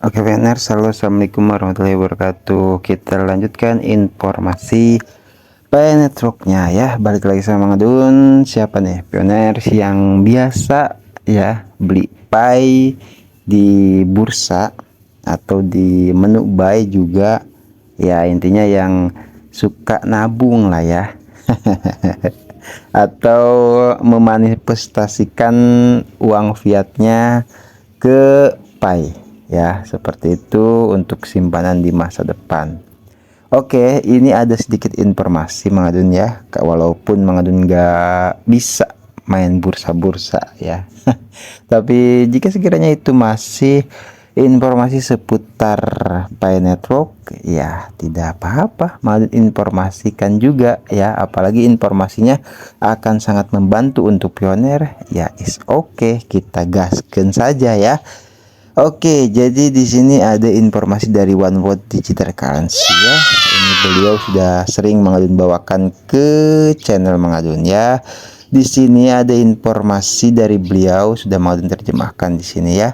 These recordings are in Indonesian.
Oke Pioneer, assalamualaikum warahmatullahi wabarakatuh. Kita lanjutkan informasi Pi Networknya ya. Balik lagi sama Mang Adun. Siapa nih Pioneer yang biasa ya beli Pi di bursa atau di menu buy juga ya, intinya yang suka nabung lah ya. Atau memanifestasikan uang fiatnya ke Pi ya, seperti itu untuk simpanan di masa depan. Oke, ini ada sedikit informasi Mang Adun ya, walaupun Mang Adun nggak bisa main bursa-bursa ya. Tapi jika sekiranya itu masih informasi seputar Pi Network ya, tidak apa-apa, Mang Adun informasikan juga ya, apalagi informasinya akan sangat membantu untuk pioner ya. Is oke, kita gaskan saja ya. Oke, jadi di sini ada informasi dari One World Digital Currency ya. Ini beliau sudah sering Mang Adun bawakan ke channel Mang Adun ya. Di sini ada informasi dari beliau, sudah Mang Adun terjemahkan di sini ya.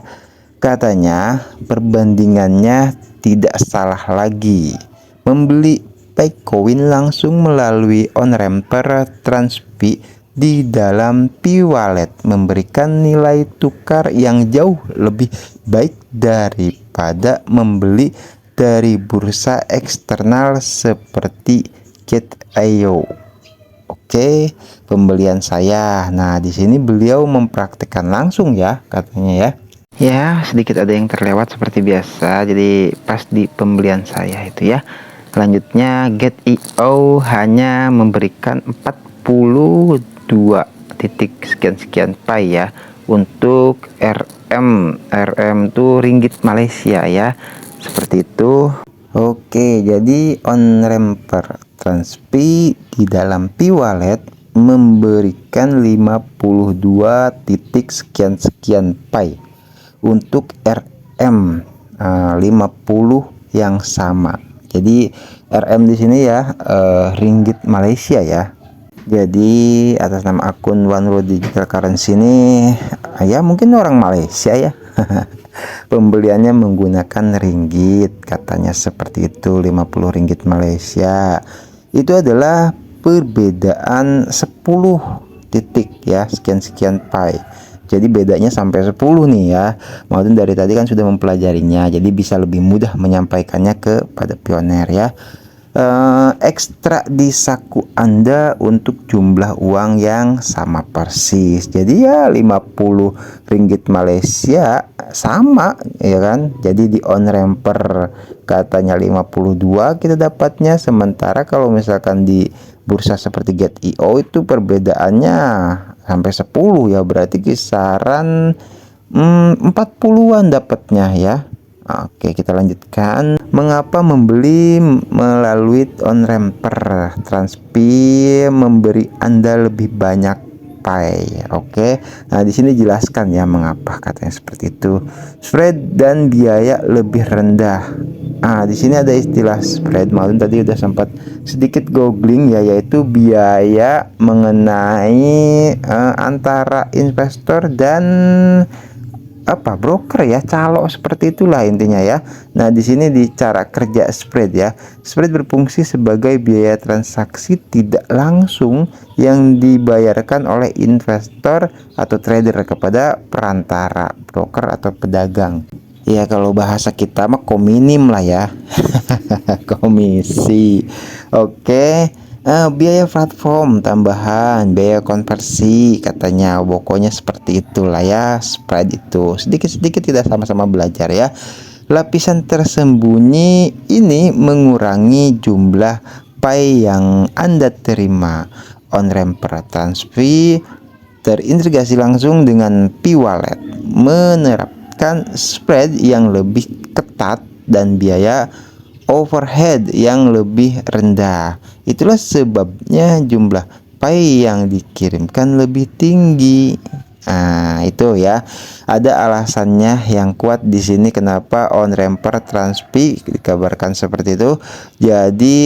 Katanya perbandingannya tidak salah lagi. Membeli Bitcoin langsung melalui on-ramper Transpi di dalam P-Wallet memberikan nilai tukar yang jauh lebih baik daripada membeli dari bursa eksternal seperti Gate.io. Oke, pembelian saya. Nah, di sini beliau mempraktikkan langsung ya, katanya ya. Ya, sedikit ada yang terlewat seperti biasa. Jadi pas di pembelian saya itu ya. Selanjutnya Gate.io hanya memberikan 42 titik sekian Pi ya untuk RM tuh ringgit Malaysia ya, seperti itu. Oke, jadi on ramper Transpi di dalam P-Wallet memberikan 52 titik sekian Pi untuk RM 50 yang sama. Jadi RM di sini ya ringgit Malaysia ya. Jadi atas nama akun One World Digital Currency ini ya, mungkin orang Malaysia ya. Pembeliannya menggunakan ringgit, katanya seperti itu, 50 ringgit Malaysia. Itu adalah perbedaan 10 titik ya, sekian Pi. Jadi bedanya sampai 10 nih ya. Maudun dari tadi kan sudah mempelajarinya, jadi bisa lebih mudah menyampaikannya kepada pioner ya. Ekstra di saku Anda untuk jumlah uang yang sama persis. Jadi ya 50 ringgit Malaysia sama ya kan. Jadi di on ramper katanya 52 kita dapatnya, sementara kalau misalkan di bursa seperti Gate.io itu perbedaannya sampai 10 ya, berarti kisaran 40-an dapatnya ya. Oke, kita lanjutkan. Mengapa membeli melalui on ramper Transpi memberi Anda lebih banyak Pi? Oke. Nah, di sini jelaskan ya mengapa katanya seperti itu. Spread dan biaya lebih rendah. Di sini ada istilah spread. Maklum tadi udah sempat sedikit googling ya, yaitu biaya mengenai antara investor dan broker ya, calo, seperti itulah intinya ya. Nah, di sini di cara kerja spread ya. Spread berfungsi sebagai biaya transaksi tidak langsung yang dibayarkan oleh investor atau trader kepada perantara, broker atau pedagang. Ya, kalau bahasa kita mah kominim lah ya. Komisi. Oke. Biaya platform tambahan, biaya konversi, katanya pokoknya seperti itulah ya. Spread itu sedikit-sedikit kita sama-sama belajar ya. Lapisan tersembunyi ini mengurangi jumlah Pi yang Anda terima. On ramper Transpi terintegrasi langsung dengan P-Wallet, menerapkan spread yang lebih ketat dan biaya overhead yang lebih rendah. Itulah sebabnya jumlah Pi yang dikirimkan lebih tinggi. Nah, itu ya. Ada alasannya yang kuat di sini kenapa on ramper Transpi dikabarkan seperti itu. Jadi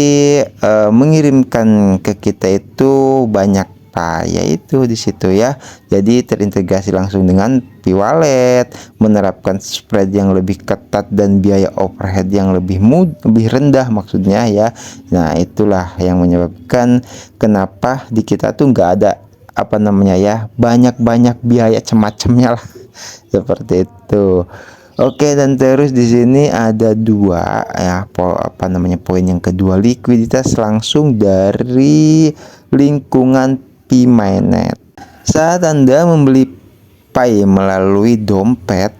mengirimkan ke kita itu banyak Pi, yaitu di situ ya. Jadi terintegrasi langsung dengan Pi-wallet, menerapkan spread yang lebih ketat dan biaya overhead yang lebih rendah maksudnya ya. Nah, itulah yang menyebabkan kenapa di kita tuh nggak ada apa namanya ya, banyak biaya semacamnya lah. Seperti itu. Oke, dan terus di sini ada dua ya, apa namanya, poin yang kedua, likuiditas langsung dari lingkungan Pi-mainnet. Saat Anda membeli Pi melalui dompet,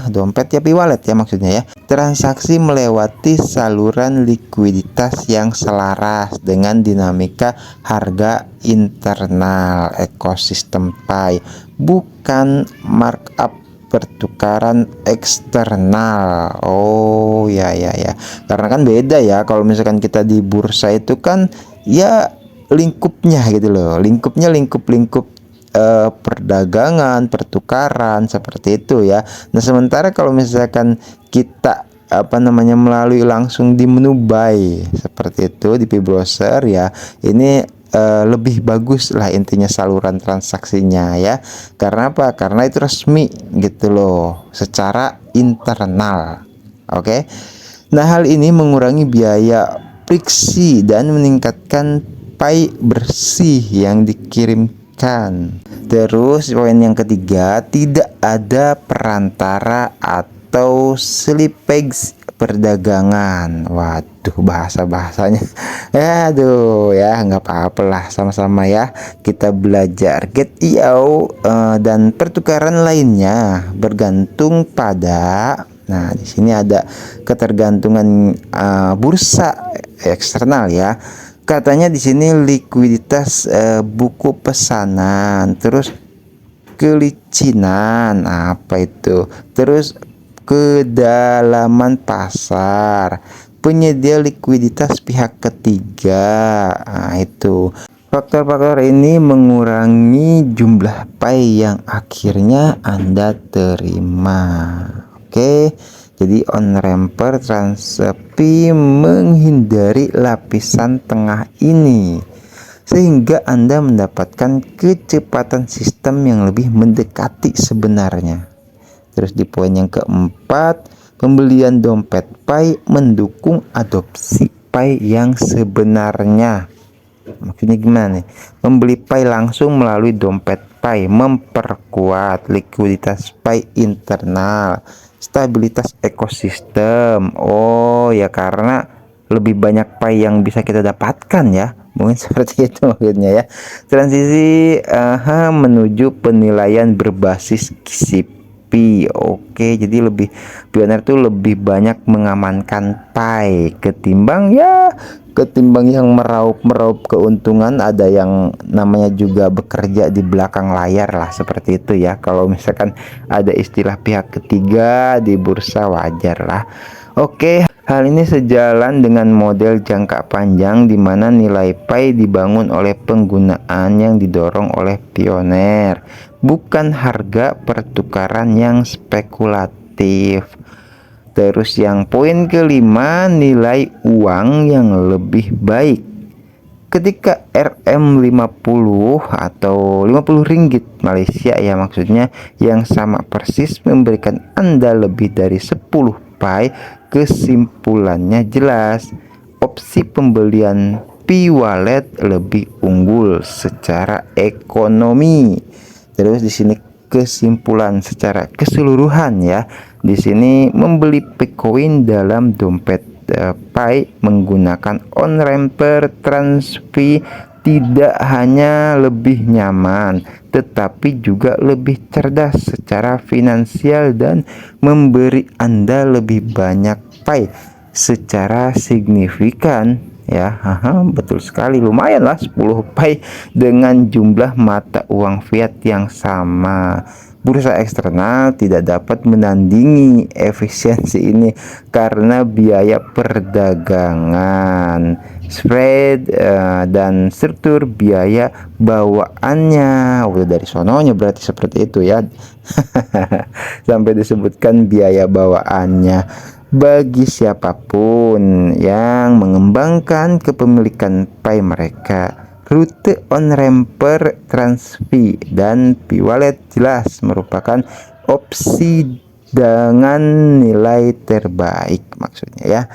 dompet ya, Pi-wallet ya maksudnya ya, transaksi melewati saluran likuiditas yang selaras dengan dinamika harga internal ekosistem Pi, bukan markup pertukaran eksternal. Oh ya, karena kan beda ya, kalau misalkan kita di bursa itu kan ya lingkupnya gitu loh, lingkup perdagangan, pertukaran seperti itu ya. Nah, sementara kalau misalkan kita apa namanya melalui langsung di menu buy seperti itu di Pi browser ya, ini lebih bagus lah intinya saluran transaksinya ya. Karena apa? Karena itu resmi gitu loh, secara internal. Oke. Nah, hal ini mengurangi biaya friksi dan meningkatkan Pi bersih yang dikirimkan. Terus poin yang ketiga, tidak ada perantara atau slippage perdagangan. Waduh, bahasanya aduh ya, nggak apa-apa lah, sama-sama ya kita belajar. Get IO dan pertukaran lainnya bergantung pada, nah di sini ada ketergantungan bursa eksternal ya. Katanya di sini likuiditas buku pesanan, terus kelicinan apa itu, terus kedalaman pasar, penyedia likuiditas pihak ketiga. Nah, itu faktor-faktor ini mengurangi jumlah Pi yang akhirnya Anda terima. Oke, jadi on-ramper Transpi menghindari lapisan tengah ini sehingga Anda mendapatkan kecepatan sistem yang lebih mendekati sebenarnya. Terus di poin yang keempat, pembelian dompet Pi mendukung adopsi Pi yang sebenarnya. Maksudnya gimana nih? Membeli Pi langsung melalui dompet Pi memperkuat likuiditas Pi internal, stabilitas ekosistem. Oh ya, karena lebih banyak Pi yang bisa kita dapatkan ya. Mungkin seperti itu maksudnya ya. Transisi menuju penilaian berbasis KISIP. Oke, jadi lebih pioner tuh lebih banyak mengamankan Pi ketimbang yang meraup keuntungan. Ada yang namanya juga bekerja di belakang layar lah, seperti itu ya. Kalau misalkan ada istilah pihak ketiga di bursa, wajar lah. Oke, hal ini sejalan dengan model jangka panjang di mana nilai Pi dibangun oleh penggunaan yang didorong oleh pioner, bukan harga pertukaran yang spekulatif. Terus yang poin kelima, nilai uang yang lebih baik. Ketika RM50 atau 50 ringgit Malaysia ya maksudnya, yang sama persis memberikan Anda lebih dari 10 Pi, kesimpulannya jelas, opsi pembelian Pi-wallet lebih unggul secara ekonomi. Terus di sini kesimpulan secara keseluruhan ya. Di sini membeli Picoin dalam dompet Pi menggunakan on-ramper Transpi tidak hanya lebih nyaman, tetapi juga lebih cerdas secara finansial dan memberi Anda lebih banyak Pi secara signifikan ya. Betul sekali, lumayan lah 10 Pi dengan jumlah mata uang fiat yang sama. Bursa eksternal tidak dapat menandingi efisiensi ini karena biaya perdagangan, spread, dan struktur biaya bawaannya. Udah dari sononya berarti seperti itu ya. Sampai disebutkan biaya bawaannya. Bagi siapapun yang mengembangkan kepemilikan Pi mereka, rute on-ramper Transfi dan P-Wallet jelas merupakan opsi dengan nilai terbaik maksudnya ya.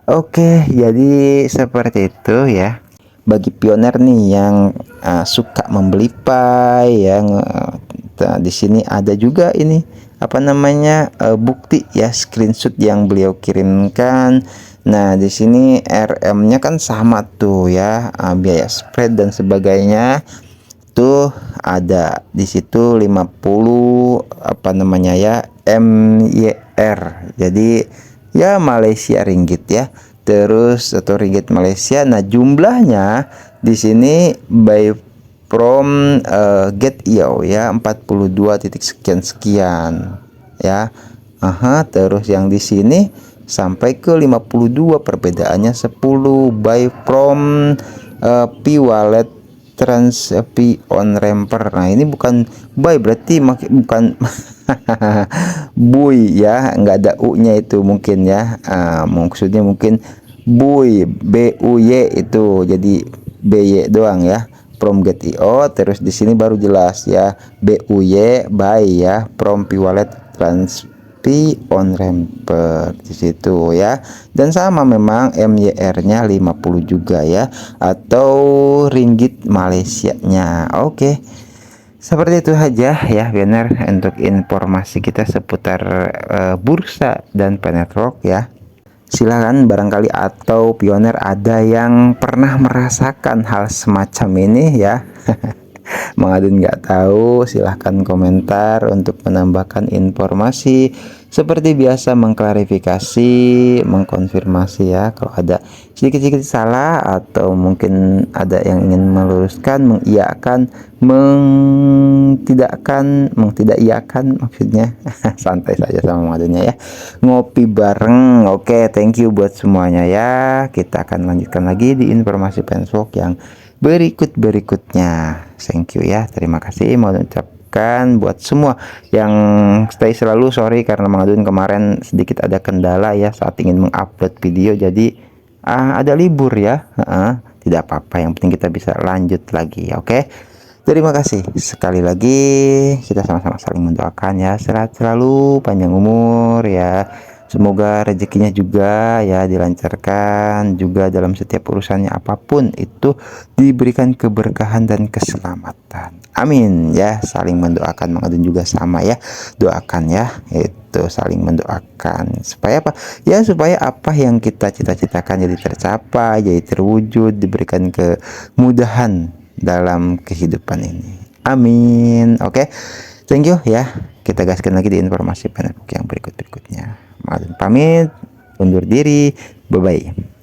Oke, jadi seperti itu ya. Bagi pioner nih yang suka membeli Pi yang di sini ada juga ini apa namanya bukti ya, screenshot yang beliau kirimkan. Nah, di sini RM-nya kan sama tuh ya, biaya spread dan sebagainya tuh ada di situ 50 apa namanya ya MYR. Jadi ya Malaysia ringgit ya. Terus atau ringgit Malaysia. Nah, jumlahnya di sini by from Get.io ya 42 titik sekian sekian ya. Terus yang di sini sampai ke 52, perbedaannya 10 by from P-Wallet Transfi on-ramper. Nah, ini bukan buy berarti bukan buy ya, nggak ada u-nya itu mungkin ya. Maksudnya mungkin buy BUY itu jadi BY doang ya, from Get.io. Terus di sini baru jelas ya BUY buy ya from P-Wallet Transfi on-ramper di situ ya. Dan sama memang MYR-nya 50 juga ya, atau ringgit Malaysia-nya. Oke. Seperti itu aja ya benar untuk informasi kita seputar bursa dan Pi Network ya. Silakan barangkali atau pioner ada yang pernah merasakan hal semacam ini ya. Mang Adun nggak tahu, silahkan komentar untuk menambahkan informasi. Seperti biasa mengklarifikasi, mengkonfirmasi ya kalau ada sedikit-sedikit salah atau mungkin ada yang ingin meluruskan, mengiyakan, mengtidakiyakan maksudnya. Santai saja sama Mang Adunnya ya. Ngopi bareng. Oke, thank you buat semuanya ya. Kita akan lanjutkan lagi di informasi Penswok yang berikutnya. Thank you ya, terima kasih. Mau ucapkan buat semua yang stay selalu. Sorry karena Mang Adun kemarin sedikit ada kendala ya saat ingin mengupload video, jadi ada libur ya. Tidak apa-apa, yang penting kita bisa lanjut lagi. Oke, terima kasih sekali lagi. Kita sama-sama saling mendoakan ya, sehat selalu, panjang umur ya. Semoga rezekinya juga ya dilancarkan juga dalam setiap urusannya, apapun itu diberikan keberkahan dan keselamatan. Amin ya, saling mendoakan. Mang Adun juga sama ya, doakan ya, itu saling mendoakan supaya apa ya, supaya apa yang kita cita-citakan jadi tercapai, jadi terwujud, diberikan kemudahan dalam kehidupan ini. Amin. Oke, thank you ya. Kita gaskan lagi di informasi Pi Network yang berikutnya. Mang Adun pamit, undur diri, bye bye.